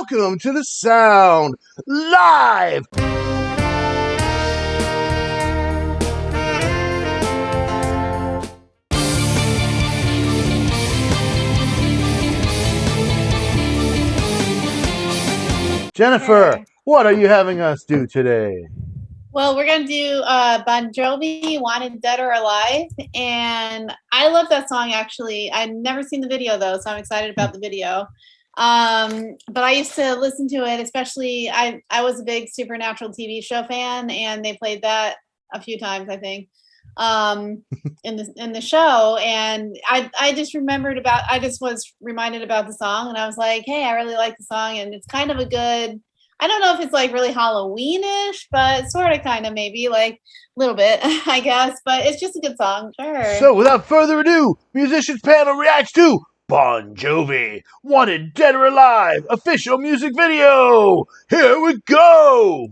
welcome to the Sound Live. Jennifer, what are you having us do today? Well, we're going to do Bon Jovi, Wanted Dead or Alive. And I love that song, actually. I've never seen the video, though, so I'm excited about the video. But I used to listen to it, especially I was a big Supernatural TV show fan, and they played that a few times, I think, in the show. And I just was reminded about the song, and I was like, hey, I really like the song, and it's kind of a good, I don't know if it's like really Halloweenish, but sort of kind of maybe like a little bit, I guess. But it's just a good song. Sure. So without further ado, Musicians Panel reacts to Bon Jovi, Wanted Dead or Alive, official music video. Here we go.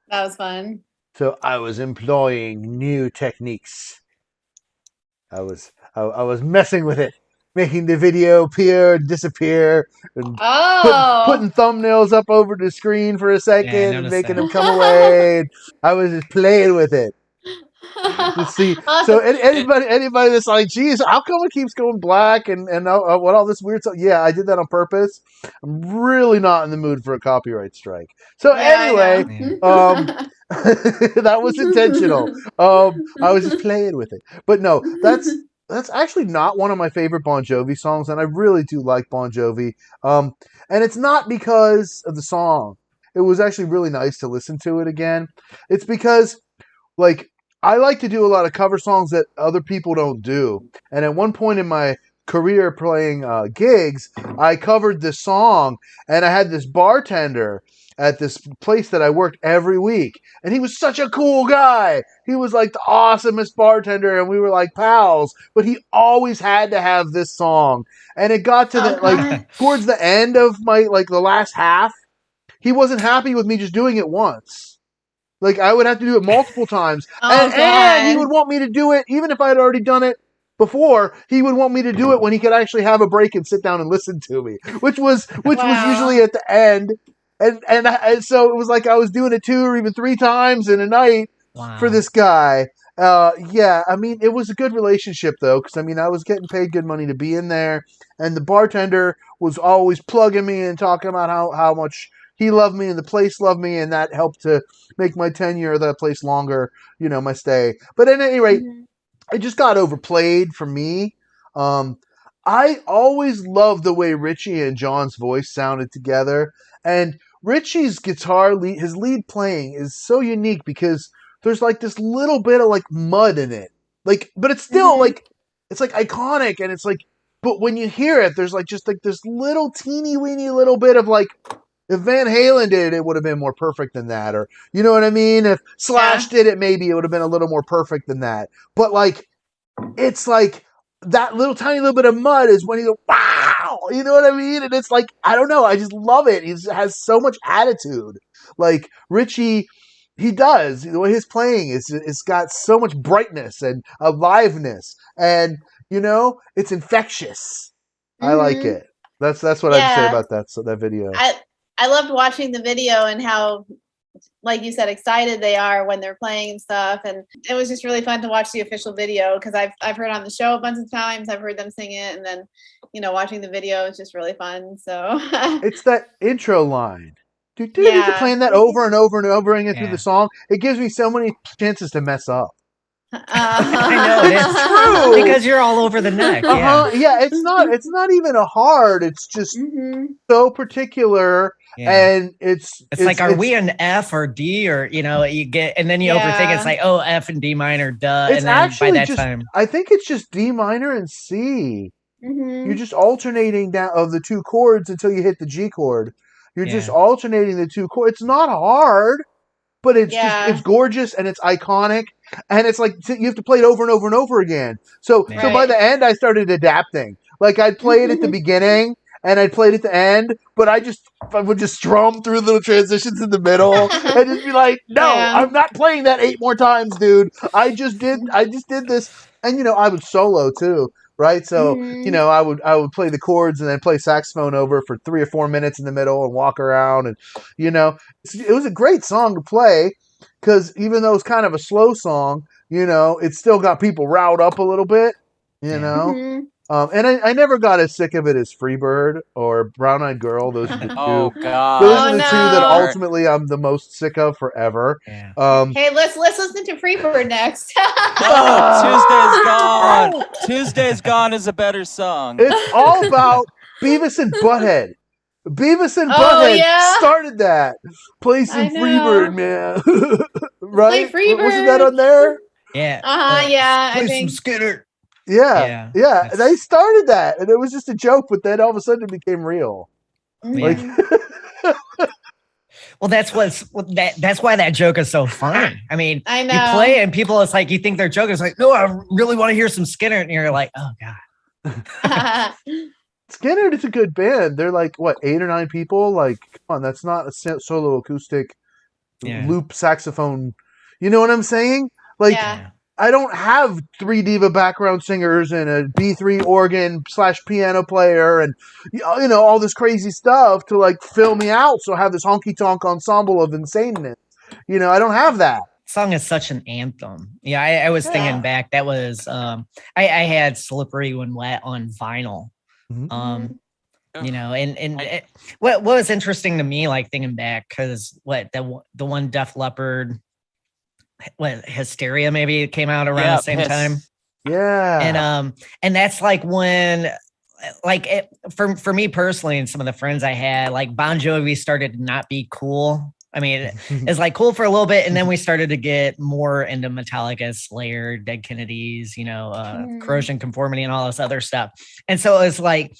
That was fun. So I was employing new techniques. I was messing with it, making the video appear and disappear, and Oh. putting thumbnails up over the screen for a Yeah, I second and noticed making that. them come away. And I was just playing with it to see. So Awesome. anybody that's like, geez, how come it keeps going black and what all this weird stuff? Yeah, I did that on purpose. I'm really not in the mood for a copyright strike. So Yeah, anyway, I that was intentional. I was just playing with it, but no, that's actually not one of my favorite Bon Jovi songs, and I really do like Bon Jovi. And it's not because of the song. It was actually really nice to listen to it again. It's because like I like to do a lot of cover songs that other people don't do. And at one point in my career playing gigs, I covered this song, and I had this bartender at this place that I worked every week, and he was such a cool guy. He was like the awesomest bartender, and we were like pals. But he always had to have this song, and it got to the Okay. towards the end of my the last half. He wasn't happy with me just doing it once. Like I would have to do it multiple times, Oh and he God. would want me to do it even if I had already done it before. He would want me to do it when he could actually have a break and sit down and listen to me, which was Wow. usually at the end. And so it was like I was doing it 2 or even 3 times in a night for Wow. this guy. Yeah, I mean it was a good relationship though, because I mean I was getting paid good money to be in there, and the bartender was always plugging me and talking about how much he loved me and the place loved me, and that helped to make my tenure at that place longer, my stay. But at any rate, Mhm. it just got overplayed for me. Um, I always loved the way Richie and John's voice sounded together, and Richie's guitar lead, his lead playing is so unique because there's like this little bit of like mud in it, but it's still Mhm. it's like iconic, and it's like, but when you hear it, there's like just like this little teeny weeny little bit of like, if Van Halen did it, it would have been more perfect than that. Or, you know what I mean? If Slash Yeah. did it, maybe it would have been a little more perfect than that. But, like, it's like that little tiny little bit of mud is when you go, wow! You know what I mean? And it's like, I don't know. I just love it. He has so much attitude. Like, Richie, he does. The way his playing is, it's got so much brightness and aliveness. And, it's infectious. I like Mhm. it. That's what I have to say Yeah. about that video. I loved watching the video and how, like you said, excited they are when they're playing and stuff. And it was just really fun to watch the official video because I've heard on the show a bunch of times. I've heard them sing it, and then watching the video is just really fun. So It's that intro line. yeah. Playing that over and over and over again through the Yeah. song. It gives me so many chances to mess up. I know it It's is. true. Because you're all over the neck. Yeah. Uh-huh. Yeah, it's not even a hard. It's just Mhm. so particular, Yeah. and It's like, are we an F or D, or you get, and then you overthink it. It's Yeah. like, oh, F and D minor, duh. it's And then by actually that just, time, I think it's just D minor and C. You're Mhm. just alternating down of the 2 chords until you hit the G chord. You're just yeah. alternating the 2 chords. It's not hard. But it's Yeah. gorgeous and it's iconic, and it's like you have to play it over and over and over again. So Yeah. by Right. the end, I started adapting. Like I'd play it at the beginning and I'd play it at the end, but I would just strum through little transitions in the middle and just be like, "No, Yeah. I'm not playing that 8 more times, dude. I just did this." And I would solo too, right? So Mhm. I would play the chords and then play saxophone over for 3 or 4 minutes in the middle and walk around, and you know it was a great song to play because even though it's kind of a slow song, it still got people riled up a little bit, you Yeah. know. Mhm. And I never got as sick of it as Freebird or Brown Eyed Girl. Those are the Oh two. Those are Oh God. the two that no. ultimately I'm the most sick of forever. Yeah. Hey, let's listen to Freebird next. No, Tuesday's Gone. Tuesday's Gone is a better song. It's all about Beavis and Butthead. Beavis and Oh Butthead yeah. started that. Play I some Freebird, know. man. Play Right? Wasn't that Freebird. on there? Yeah. Yeah, I Play some think. Skinner. Yeah, Yeah. yeah. They That's, started that, and it was just a joke, but then all of a sudden it became real. Like, yeah. Mhm. Well, that's why that joke is so funny. I mean, I you play know. and people, it's like, you think they're joking. It's like, no, I really want to hear some Skinner. And you're like, oh God. Skinner is a good band. They're like what, 8 or 9 people? Like, come on, that's not a solo acoustic loop saxophone. You know what I'm saying? Like, Yeah. I don't have 3 diva background singers and a B3 organ / piano player and all this crazy stuff to like fill me out. So I have this honky tonk ensemble of insaneness. I don't have that. Song is such an anthem. Yeah, I was thinking back. That was I had "Slippery When Wet" on vinyl. And what was interesting to me, like thinking back, because the one Def Leppard, Hysteria, maybe it came out around the same time. Yeah, and that's like when, for me personally, and some of the friends I had, like Bon Jovi started to not be cool. I mean, it's like cool for a little bit, and then we started to get more into Metallica, Slayer, Dead Kennedys, Corrosion Conformity, and all this other stuff. And so it's like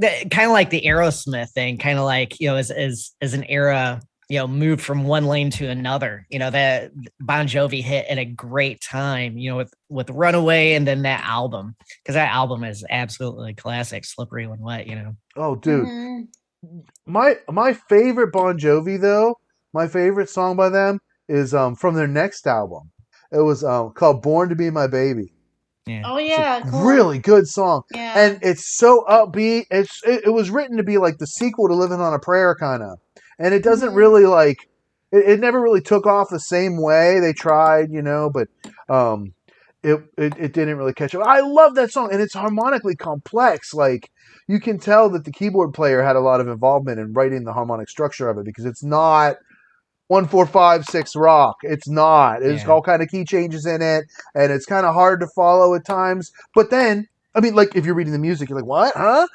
kind of like the Aerosmith thing, kind of like as an era moved from one lane to another. That Bon Jovi hit at a great time. With Runaway, and then that album, because that album is absolutely classic, Slippery When Wet. Oh, dude, my favorite Bon Jovi though. My favorite song by them is from their next album. It was called "Born to Be My Baby." Yeah. Oh yeah, cool. Really good song. Yeah. And it's so upbeat. It was written to be like the sequel to "Living on a Prayer" kind of, and it doesn't really like it never really took off the same way. They tried, but it didn't really catch up. I love that song, and it's harmonically complex. Like you can tell that the keyboard player had a lot of involvement in writing the harmonic structure of it, because it's not 1 4 5 6 rock. It's not. There's all kind of key changes in it, and it's kind of hard to follow at times. But then, I mean, like if you're reading the music, you're like, "What? Huh?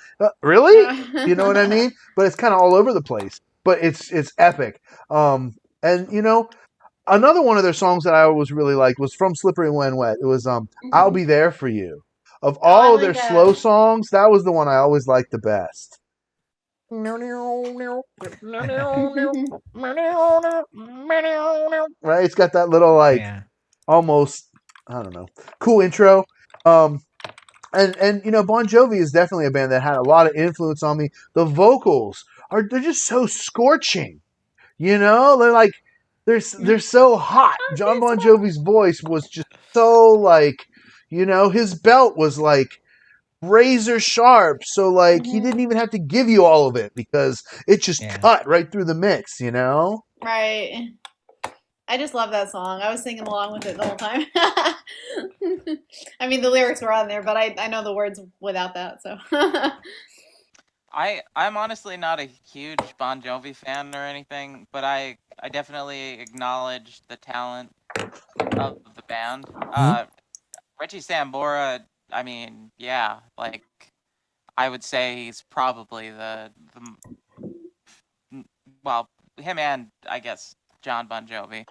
Really?" You know what I mean? But it's kind of all over the place. But it's epic. And another one of their songs that I always really liked was from "Slippery When Wet." It was "I'll Be There for You." Of all of their slow songs, that was the one I always liked the best. Right? It's got that little almost, I don't know, cool intro. And Bon Jovi is definitely a band that had a lot of influence on me. The vocals they're just so scorching. They're like they're so hot. John Bon Jovi's voice was just so like, his belt was like razor sharp, so like he didn't even have to give you all of it because it just cut right through the mix. Right. I just love that song. I was singing along with it the whole time. I mean, the lyrics were on there, but I know the words without that. So I'm honestly not a huge Bon Jovi fan or anything, but I definitely acknowledge the talent of the band. Richie Sambora, I mean, yeah, like I would say he's probably well, him and I guess John Bon Jovi,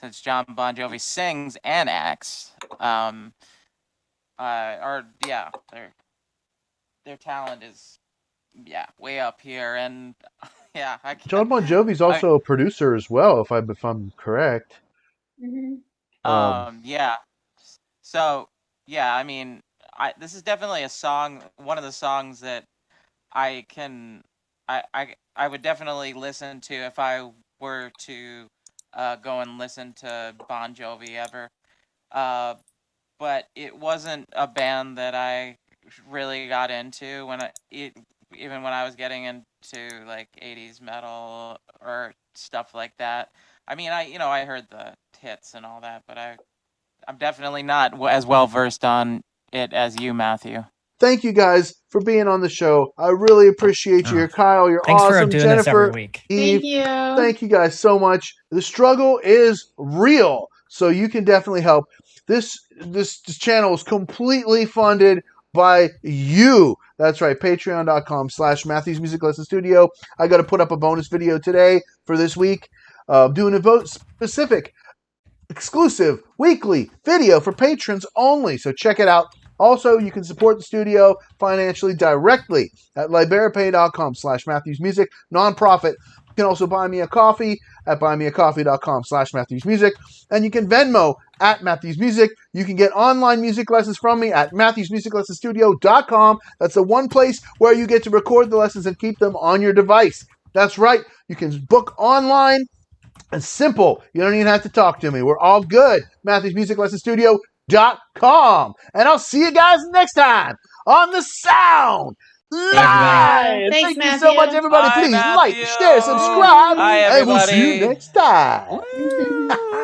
since John Bon Jovi sings and acts. Their talent is way up here, and John Bon Jovi's also a producer as well, if I'm correct. So I mean, this is definitely one of the songs that I would definitely listen to if I were to go and listen to Bon Jovi ever. But it wasn't a band that I really got into even when I was getting into like 80s metal or stuff like that. I mean, I heard the hits and all that, but I'm definitely not as well versed on it as you, Matthew. Thank you guys for being on the show. I really appreciate you. Kyle, you're Thanks awesome. For doing Jennifer, this every week. Eve, thank you. Thank you guys so much. The struggle is real, so you can definitely help. This channel is completely funded by you. That's right, patreon.com/Matthews Music Lesson Studio. I got to put up a bonus video today for this week, doing a vote specific, exclusive weekly video for patrons only. So check it out. Also, you can support the studio financially directly at liberapay.com/MatthewsMusic, nonprofit. You can also buy me a coffee at buymeacoffee.com/MatthewsMusic. And you can Venmo at Matthews Music. You can get online music lessons from me at MatthewsMusicLessonStudio.com. That's the one place where you get to record the lessons and keep them on your device. That's right. You can book online It's simple. You don't even have to talk to me. We're all good. MatthewsMusicLessonStudio.com. And I'll see you guys next time on The Sound Live. Thanks, Thank you so much, Matthew. everybody. Bye, Please like, Matthew. share, subscribe, Hi, and we'll see you everybody. next time. Woo.